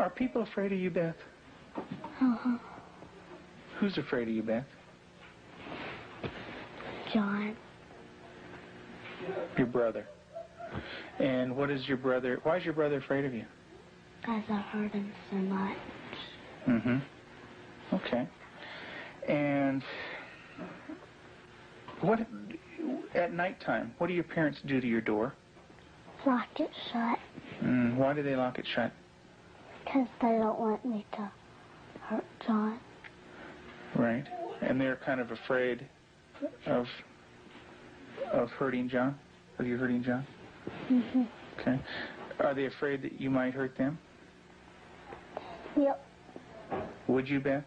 Are people afraid of you, Beth? Uh-huh. Who's afraid of you, Beth? John. Your brother. And what is your brother, why is your brother afraid of you? Because I hurt him so much. Mm-hmm. Okay. And what, at nighttime, what do your parents do to your door? Lock it shut. Why do they lock it shut? Because they don't want me to hurt John. Right. And they're kind of afraid of hurting John? Of you hurting John? Mm-hmm. Okay. Are they afraid that you might hurt them? Yep. Would you, Beth?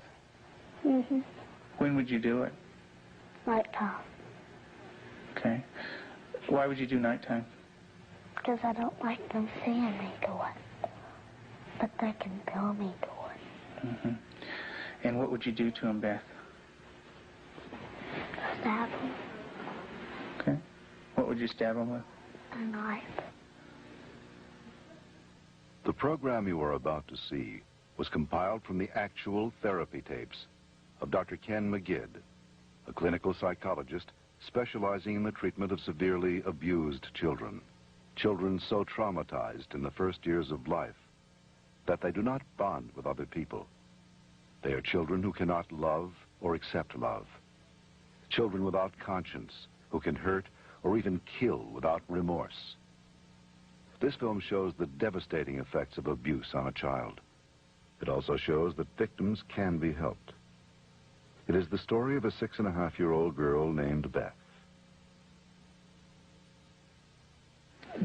Mm-hmm. When would you do it? Nighttime. Okay. Why would you do nighttime? Because I don't like them seeing me do it. But they can feel me do it. Mm-hmm. And what would you do to them, Beth? Stab them. Okay. What would you stab them with? A knife. The program you are about to see was compiled from the actual therapy tapes of Dr. Ken McGidd, a clinical psychologist specializing in the treatment of severely abused children. Children so traumatized in the first years of life that they do not bond with other people. They are children who cannot love or accept love. Children without conscience who can hurt or even kill without remorse. This film shows the devastating effects of abuse on a child. It also shows that victims can be helped. It is the story of a 6.5-year-old girl named Beth.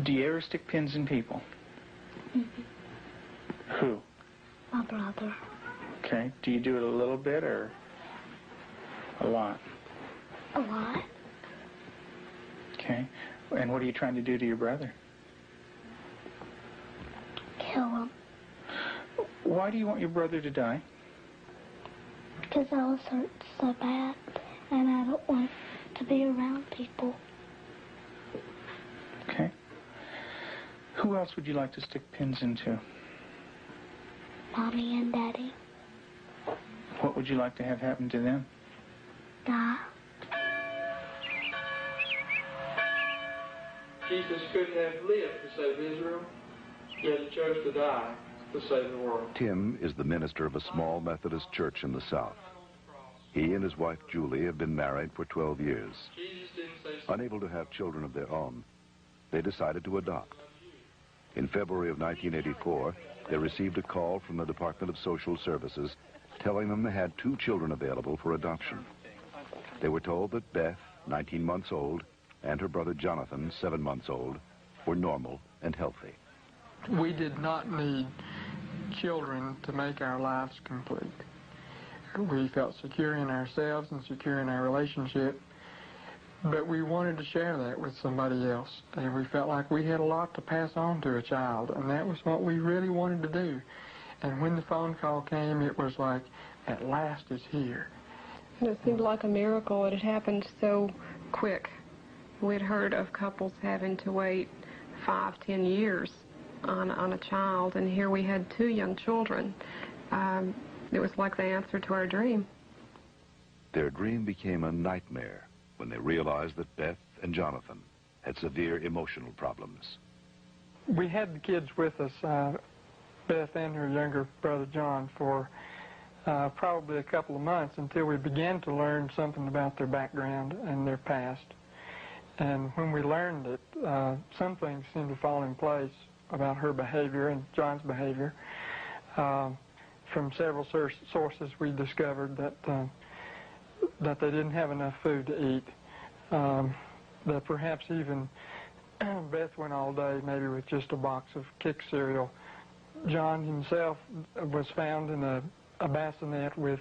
Do you ever stick pins in people? Mm-hmm. Who? My brother. Okay. Do you do it a little bit or a lot? A lot. Okay. And what are you trying to do to your brother? Kill him. Why do you want your brother to die? Because I was hurt so bad, and I don't want to be around people. Okay. Who else would you like to stick pins into? Mommy and Daddy. What would you like to have happen to them? Die. Jesus could have lived to save Israel, yet he chose to die to save the world. Tim is the minister of a small Methodist church in the South. He and his wife Julie have been married for 12 years. Jesus didn't say Unable to have children of their own, they decided to adopt. In February of 1984, they received a call from the Department of Social Services telling them they had 2 children available for adoption. They were told that Beth, 19 months old, and her brother Jonathan, 7 months old, were normal and healthy. We did not need children to make our lives complete. We felt secure in ourselves and secure in our relationship, but we wanted to share that with somebody else. And we felt like we had a lot to pass on to a child, and that was what we really wanted to do. And when the phone call came, it was like, at last it's here. And it seemed like a miracle. It had happened so quick. We'd heard of couples having to wait 5, 10 years on a child, and here we had 2 young children. It was like the answer to our dream. Their dream became a nightmare when they realized that Beth and Jonathan had severe emotional problems. We had the kids with us, Beth and her younger brother John, for probably a couple of months until we began to learn something about their background and their past. And when we learned it, some things seemed to fall in place about her behavior and John's behavior. From several sources, we discovered that they didn't have enough food to eat. That perhaps even Beth went all day maybe with just a box of Kick cereal. John himself was found in a bassinet with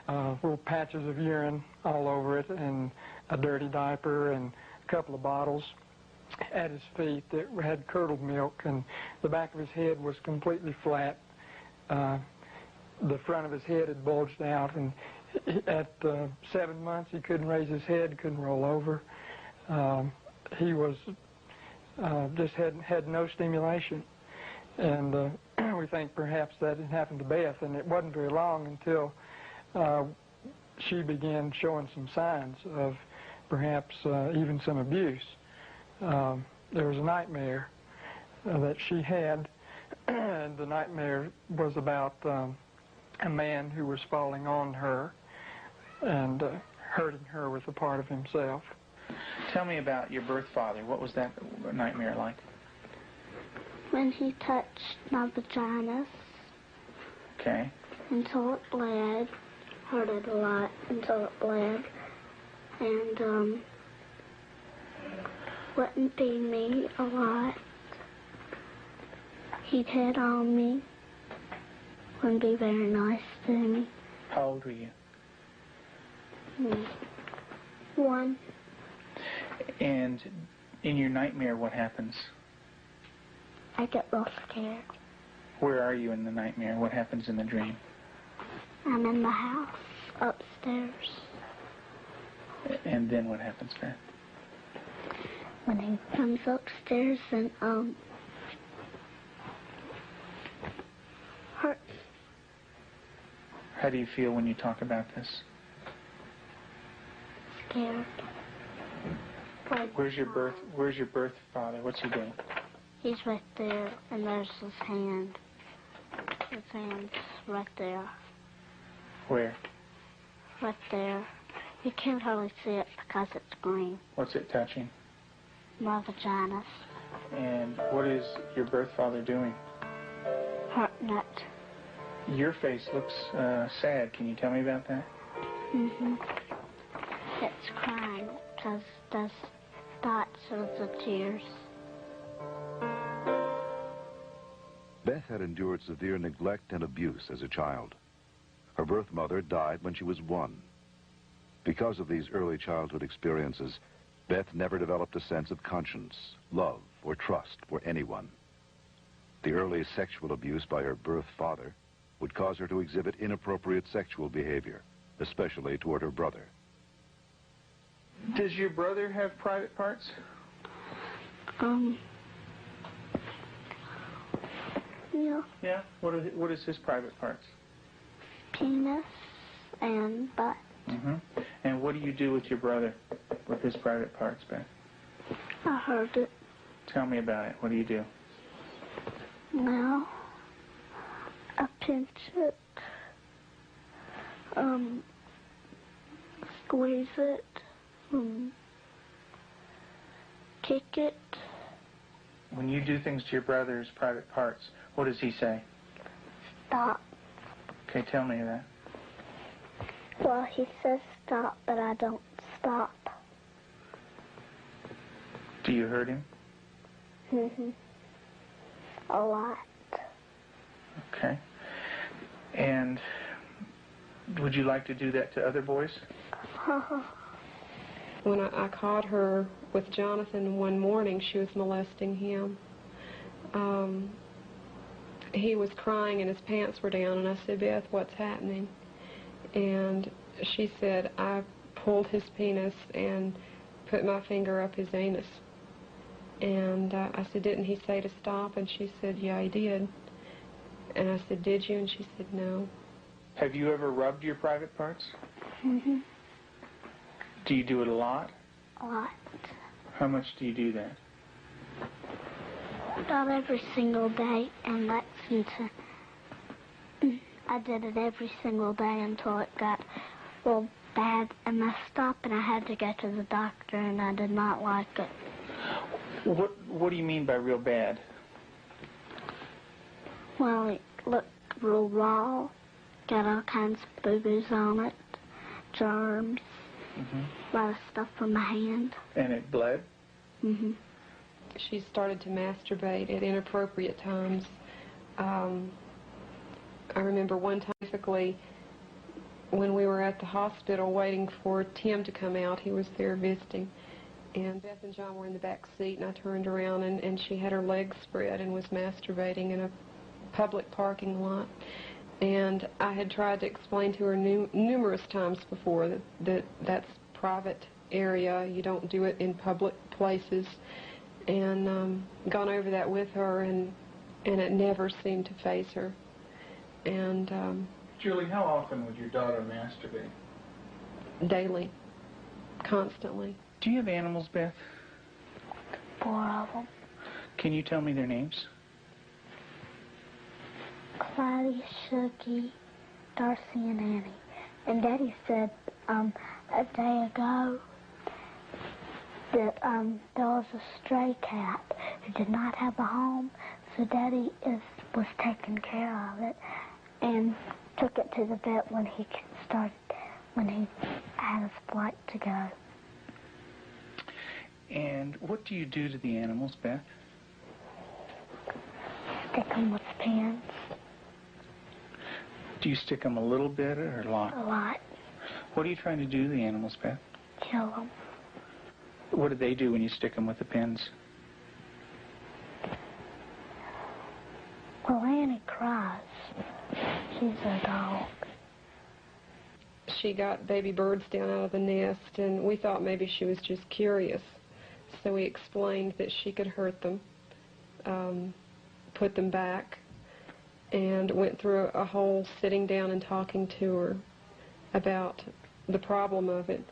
little patches of urine all over it and a dirty diaper and a couple of bottles at his feet that had curdled milk, and the back of his head was completely flat. The front of his head had bulged out, and at 7 months he couldn't raise his head, couldn't roll over. He was just had no stimulation, and we think perhaps that had happened to Beth, and it wasn't very long until she began showing some signs of perhaps even some abuse. There was a nightmare that she had, and the nightmare was about a man who was falling on her and hurting her with a part of himself. Tell me about your birth father. What was that nightmare like? When he touched my vaginas Okay. until it bled, hurt it a lot until it bled, and wouldn't feed me a lot. He'd hit on me, wouldn't be very nice to me. How old were you? 1. And in your nightmare, what happens? I get real scared. Where are you in the nightmare? What happens in the dream? I'm in the house, upstairs. And then what happens, Beth? When he comes upstairs and, hurts. How do you feel when you talk about this? Scared. Where's your birth father? What's he doing? He's right there, and there's his hand. His hand's right there. Where? Right there. You can't hardly see it because it's green. What's it touching? My vaginas. And what is your birth father doing? Hurting it. Your face looks sad. Can you tell me about that? It's crying because there's dots of the tears. Beth had endured severe neglect and abuse as a child. Her birth mother died when she was 1. Because of these early childhood experiences, Beth never developed a sense of conscience, love, or trust for anyone. The early sexual abuse by her birth father would cause her to exhibit inappropriate sexual behavior, especially toward her brother. Does your brother have private parts? Yeah. Yeah? What is his private parts? Penis and butt. And what do you do with your brother, with his private parts, Beth? I heard it. Tell me about it. What do you do? Well, I pinch it, squeeze it, kick it. When you do things to your brother's private parts, what does he say? Stop. Okay, tell me that. Well, he says stop, but I don't stop. Do you hurt him? A lot. Okay. And would you like to do that to other boys? When I caught her with Jonathan one morning, she was molesting him. He was crying and his pants were down, and I said, Beth, what's happening? And she said, I pulled his penis and put my finger up his anus. And I said, didn't he say to stop? And she said, yeah, he did. And I said, did you? And she said, no. Have you ever rubbed your private parts? Do you do it a lot? A lot. How much do you do that? About every single day in Lexington. I did it every single day until it got real bad and messed up, and I had to go to the doctor, and I did not like it. What do you mean by real bad? Well, it looked real raw, got all kinds of boo-boos on it, germs, a lot of stuff on my hand. And it bled? She started to masturbate at inappropriate times. I remember one time, basically, when we were at the hospital waiting for Tim to come out. He was there visiting. And Beth and John were in the back seat, and I turned around, and she had her legs spread and was masturbating in a public parking lot. And I had tried to explain to her numerous times before that that's private area. You don't do it in public places. And gone over that with her, and and it never seemed to faze her. And Julie, how often would your daughter masturbate? daily, constantly. Do you have animals, Beth? 4 of them. Can you tell me their names? Clyde, Shuggy, Darcy, and Annie. And Daddy said a day ago that there was a stray cat who did not have a home, so Daddy was taking care of it and took it to the vet when he had his flight to go. And what do you do to the animals, Beth? Stick them with pins. Do you stick them a little bit or a lot? A lot. What are you trying to do to the animals, Beth? Kill them. What do they do when you stick them with the pins? Well, Annie cries. She's a dog. She got baby birds down out of the nest, and we thought maybe she was just curious. So we explained that she could hurt them, put them back, and went through a whole sitting down and talking to her about the problem of it.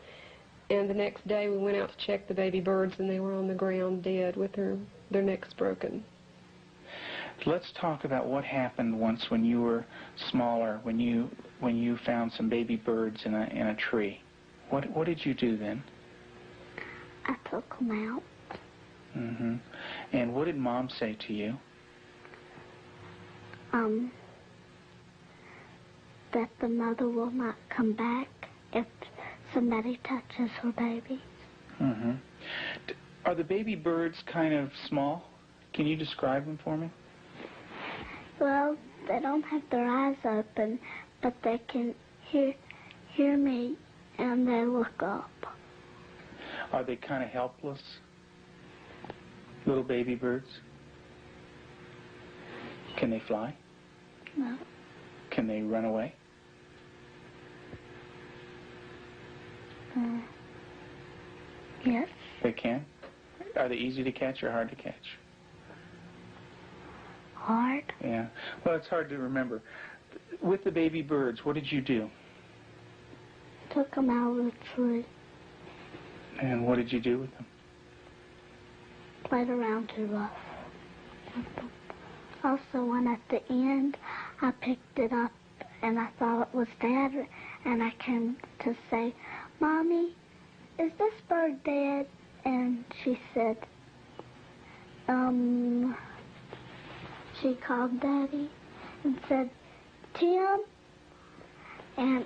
And the next day we went out to check the baby birds, and they were on the ground dead with their necks broken. Let's talk about what happened once when you were smaller, when you found some baby birds in a tree. What did you do then? I took them out. Mm-hmm. And what did Mom say to you? That the mother will not come back if somebody touches her baby. Mm-hmm. Are the baby birds kind of small? Can you describe them for me? Well, they don't have their eyes open, but they can hear me, and they look up. Are they kind of helpless? Little baby birds? Can they fly? No. Can they run away? Yes. They can? Are they easy to catch or hard to catch? Hard. Yeah. Well, it's hard to remember. With the baby birds, what did you do? Took them out of the tree. And what did you do with them? Played around too rough. Also, when at the end, I picked it up and I thought it was Dad, and I came to say, Mommy, is this bird dead? And she said, she called Daddy and said, Tim, and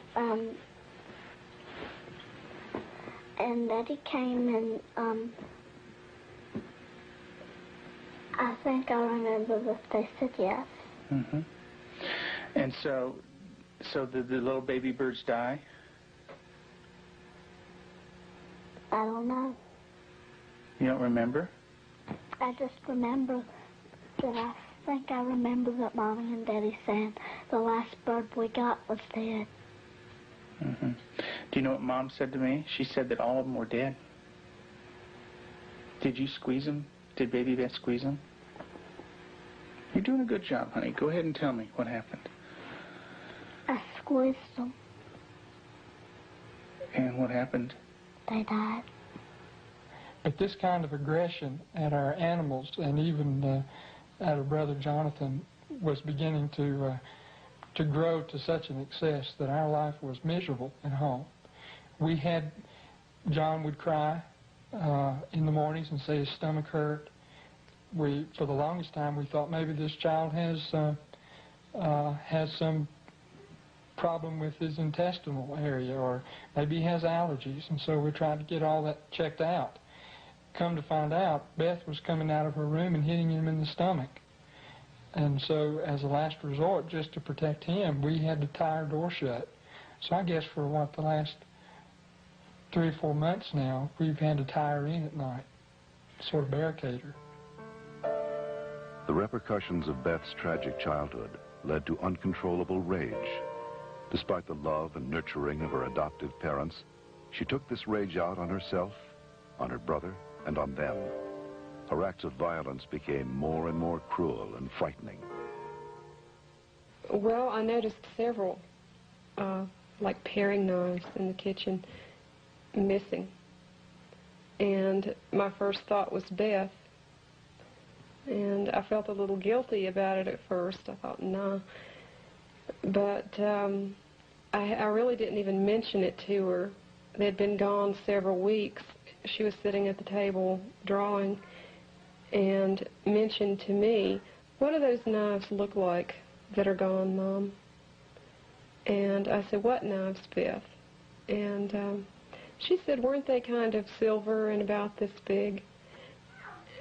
Daddy came and, I think I remember that they said yes. Mm-hmm. And so did the little baby birds die? I don't know. You don't remember? I just remember that I think I remember that Mommy and Daddy saying the last bird we got was dead. Mm-hmm. Do you know what Mom said to me? She said that all of them were dead. Did you squeeze them? Did Baby Beth squeeze them? You're doing a good job, honey. Go ahead and tell me what happened. I squeezed them. And what happened? They died. But this kind of aggression at our animals and even at our brother Jonathan was beginning to grow to such an excess that our life was miserable at home. John would cry in the mornings and say his stomach hurt. For the longest time, we thought maybe this child has some problem with his intestinal area, or maybe he has allergies, and so we tried to get all that checked out. Come to find out, Beth was coming out of her room and hitting him in the stomach. And so, as a last resort, just to protect him, we had to tie our door shut. So I guess for the last 3 or 4 months now, we've had to tie her in at night, sort of barricade her. The repercussions of Beth's tragic childhood led to uncontrollable rage. Despite the love and nurturing of her adoptive parents, she took this rage out on herself, on her brother, and on them. her acts of violence became more and more cruel and frightening. Well, I noticed several, like paring knives in the kitchen, missing. And my first thought was Beth. And I felt a little guilty about it at first. I thought, nah. But I really didn't even mention it to her. They had been gone several weeks. She was sitting at the table drawing and mentioned to me, "What do those knives look like that are gone, Mom?" And I said, "What knives, Beth?" And she said, "Weren't they kind of silver and about this big?"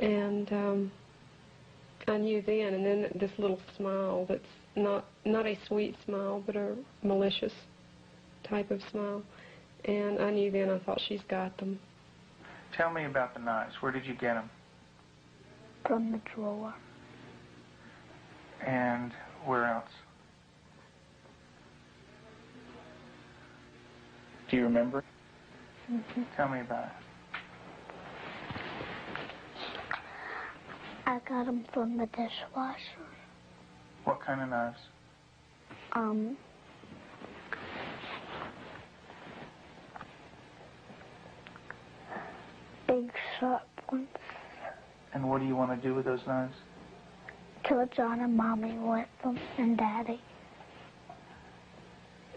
And I knew then, and then this little smile that's not a sweet smile, but a malicious type of smile. And I knew then, I thought, she's got them. Tell me about the knives. Where did you get them? From the drawer. And where else? Do you remember? Mm-hmm. Tell me about it. I got them from the dishwasher. What kind of knives? Big sharp ones. And what do you want to do with those knives? Kill John and Mommy with them, and Daddy.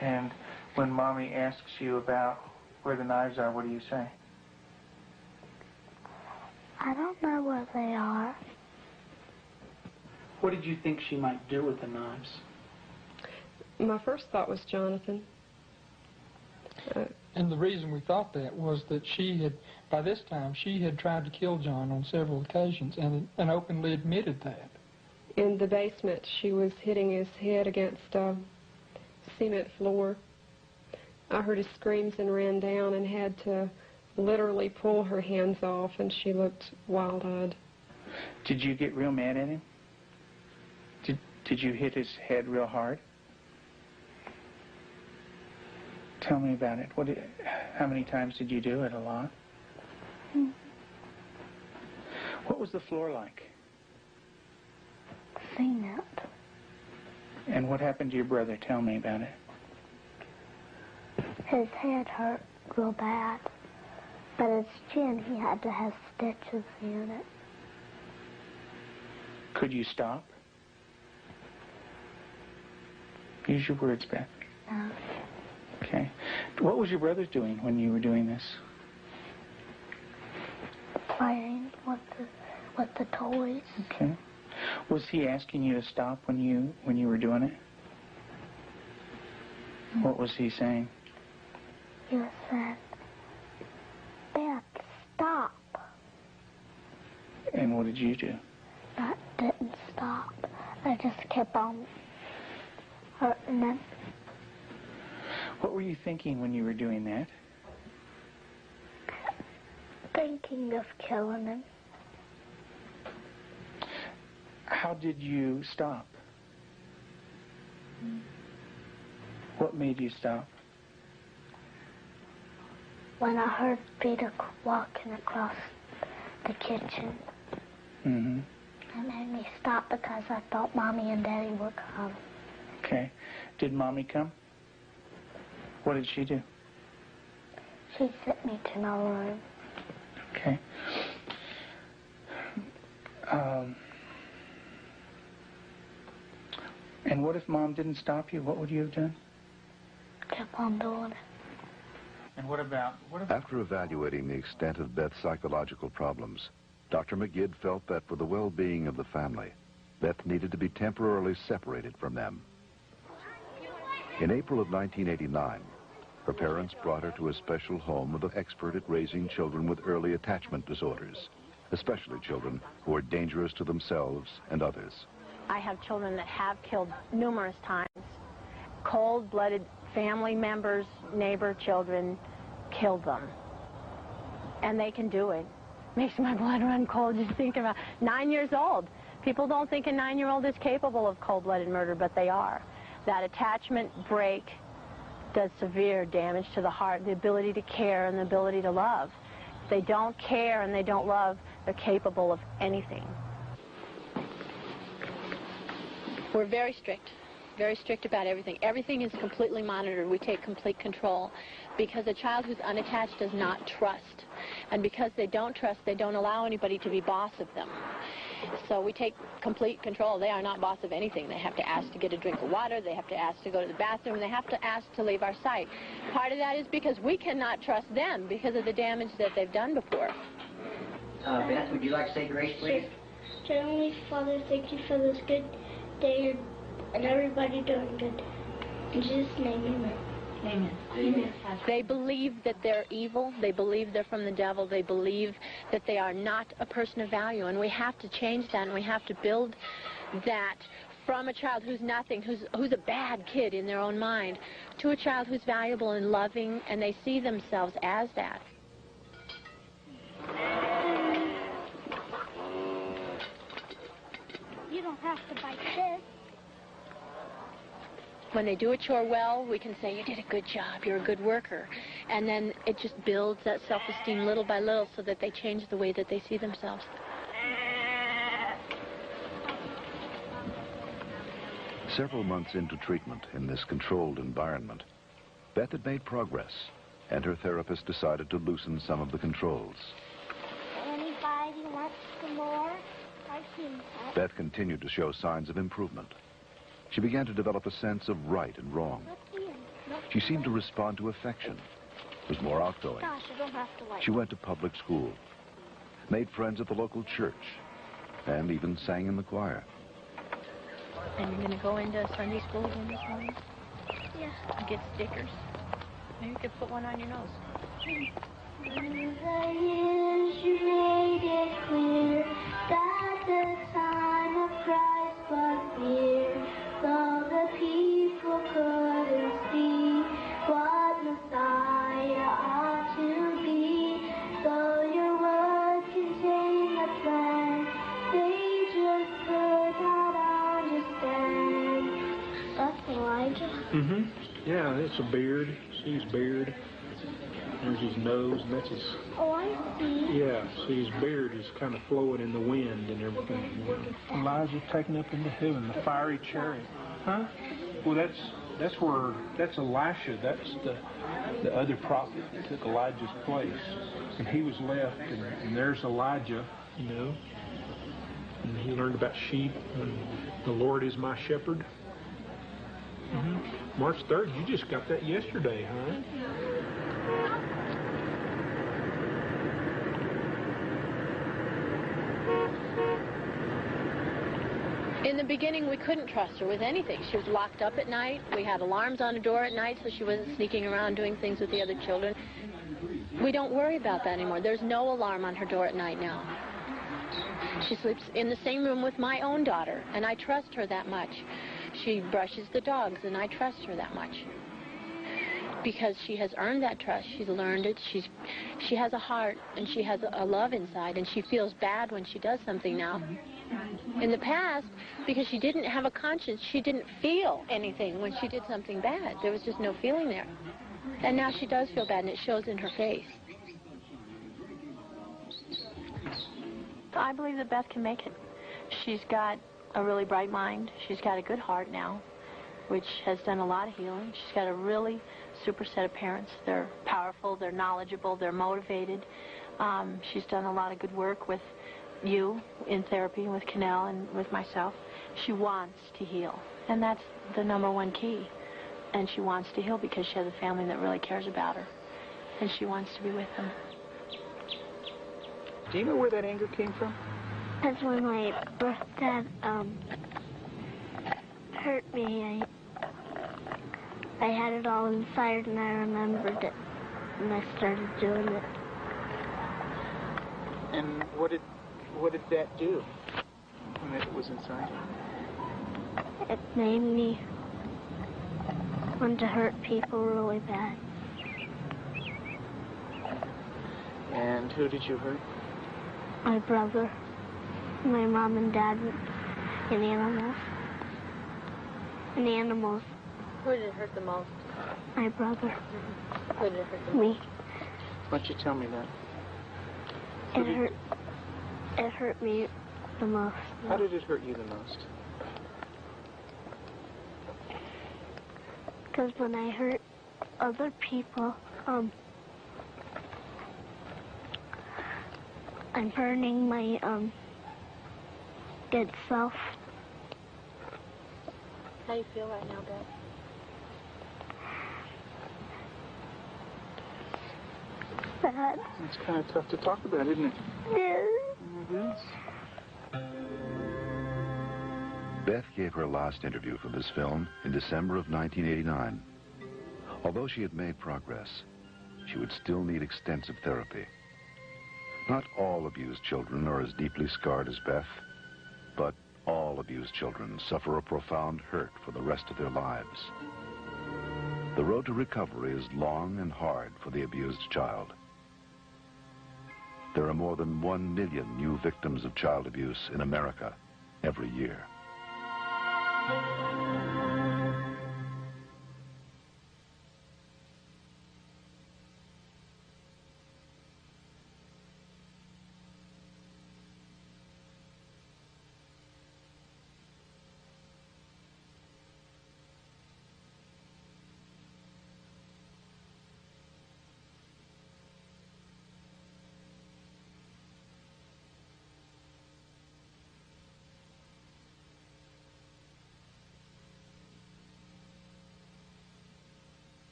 And when Mommy asks you about where the knives are, what do you say? I don't know where they are. What did you think she might do with the knives? My first thought was Jonathan. And the reason we thought that was that she had, by this time, she had tried to kill John on several occasions and openly admitted that. In the basement, she was hitting his head against a cement floor. I heard his screams and ran down and had to literally pull her hands off, and she looked wild-eyed. Did you get real mad at him? Did you hit his head real hard? Tell me about it. How many times did you do it? A lot? Mm. What was the floor like? Cement. And what happened to your brother? Tell me about it. His head hurt real bad, but his chin, he had to have stitches in it. Could you stop? Use your words, Beth. No. Okay. What was your brother doing when you were doing this? Playing with the toys. Okay. Was he asking you to stop when you were doing it? What was he saying? He was saying, "Beth, stop." And what did you do? I didn't stop. I just kept on hurting him. What were you thinking when you were doing that? Thinking of killing him. How did you stop? What made you stop? When I heard Peter walking across the kitchen. Mm-hmm. It made me stop because I thought Mommy and Daddy would come. Okay. Did Mommy come? What did she do? She sent me to my room. Okay. And what if Mom didn't stop you? What would you have done? Kept on doing it. And what about... After evaluating the extent of Beth's psychological problems, Dr. McGidd felt that for the well-being of the family, Beth needed to be temporarily separated from them. In April of 1989, her parents brought her to a special home with an expert at raising children with early attachment disorders, especially children who are dangerous to themselves and others. I have children that have killed numerous times. Cold-blooded family members, neighbor children killed them. And they can do it. Makes my blood run cold just thinking about 9 years old. People don't think a 9-year-old is capable of cold-blooded murder, but they are. That attachment break does severe damage to the heart, the ability to care and the ability to love. If they don't care and they don't love, They're capable of anything. We're very strict about everything. Everything is completely monitored. We take complete control because a child who's unattached does not trust. And because they don't trust, they don't allow anybody to be boss of them. So we take complete control. They are not boss of anything. They have to ask to get a drink of water. They have to ask to go to the bathroom. They have to ask to leave our sight. Part of that is because we cannot trust them because of the damage that they've done before. Beth, would you like to say grace, please? Sure. Heavenly Father, thank you for this good day and everybody doing good. In Jesus' name, amen. Amen. Amen. They believe that they're evil. They believe they're from the devil. They believe that they are not a person of value. And we have to change that, and we have to build that from a child who's nothing, who's a bad kid in their own mind, to a child who's valuable and loving, and they see themselves as that. You don't have to bite this. When they do a chore well, we can say, you did a good job, you're a good worker. And then it just builds that self-esteem little by little so that they change the way that they see themselves. Several months into treatment in this controlled environment, Beth had made progress, and her therapist decided to loosen some of the controls. Anybody wants some more? I've seen that. Beth continued to show signs of improvement. She began to develop a sense of right and wrong. She seemed to respond to affection, was more outgoing. Gosh, I don't have to like. She went to public school, made friends at the local church, and even sang in the choir. And you're going to go into Sunday school again this morning? Yeah. And get stickers. Maybe you could put one on your nose. Through the years you made it clear that the time of Christ was near. Though the people couldn't see what Messiah ought to be, though your word contained a plan, they just could not understand. That's Elijah? Mm-hmm. Yeah, it's a beard. See his beard. There's his nose, and that's his... Oh, I see. Yeah, see his beard is kind of flowing in the wind and everything. Elijah taken up into heaven, the fiery chariot. Huh? Well, that's Elisha. That's the other prophet that took Elijah's place. And he was left, and there's Elijah, you know. And he learned about sheep, and the Lord is my shepherd. Mm-hmm. March 3rd, you just got that yesterday, huh? In the beginning, we couldn't trust her with anything. She was locked up at night. We had alarms on the door at night, so she wasn't sneaking around doing things with the other children. We don't worry about that anymore. There's no alarm on her door at night now. She sleeps in the same room with my own daughter, and I trust her that much. She brushes the dogs, and I trust her that much. Because she has earned that trust. She's learned it. She has a heart, and she has a love inside, and she feels bad when she does something now. In the past, because she didn't have a conscience, she didn't feel anything when she did something bad. There was just no feeling there. And now she does feel bad, and it shows in her face. I believe that Beth can make it. She's got a really bright mind. She's got a good heart now, which has done a lot of healing. She's got a really super set of parents. They're powerful, they're knowledgeable, they're motivated. She's done a lot of good work with you in therapy, with Cannell and with myself. She wants to heal, and that's the #1 key. And she wants to heal because she has a family that really cares about her, and she wants to be with them. Do you know where that anger came from? That's when my birth dad hurt me. I had it all inside, and I remembered it, and I started doing it. And what did that do when it was inside you? It made me want to hurt people really bad. And who did you hurt? My brother, my mom and dad, and animals. And animals. Who did it hurt the most? My brother. Who did it hurt the most? Me. Why don't you tell me that? It hurt. It hurt me the most. How did it hurt you the most? Because when I hurt other people, I'm hurting my good self. How do you feel right now, Beth? Bad. It's kind of tough to talk about, isn't it? Yeah. It is. Beth gave her last interview for this film in December of 1989. Although she had made progress, she would still need extensive therapy. Not all abused children are as deeply scarred as Beth, but all abused children suffer a profound hurt for the rest of their lives. The road to recovery is long and hard for the abused child. There are more than 1 million new victims of child abuse in America every year.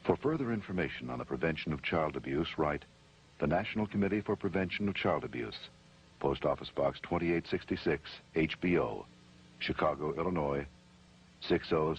For further information on the prevention of child abuse, write the National Committee for Prevention of Child Abuse, Post Office Box 2866, HBO, Chicago, Illinois, 60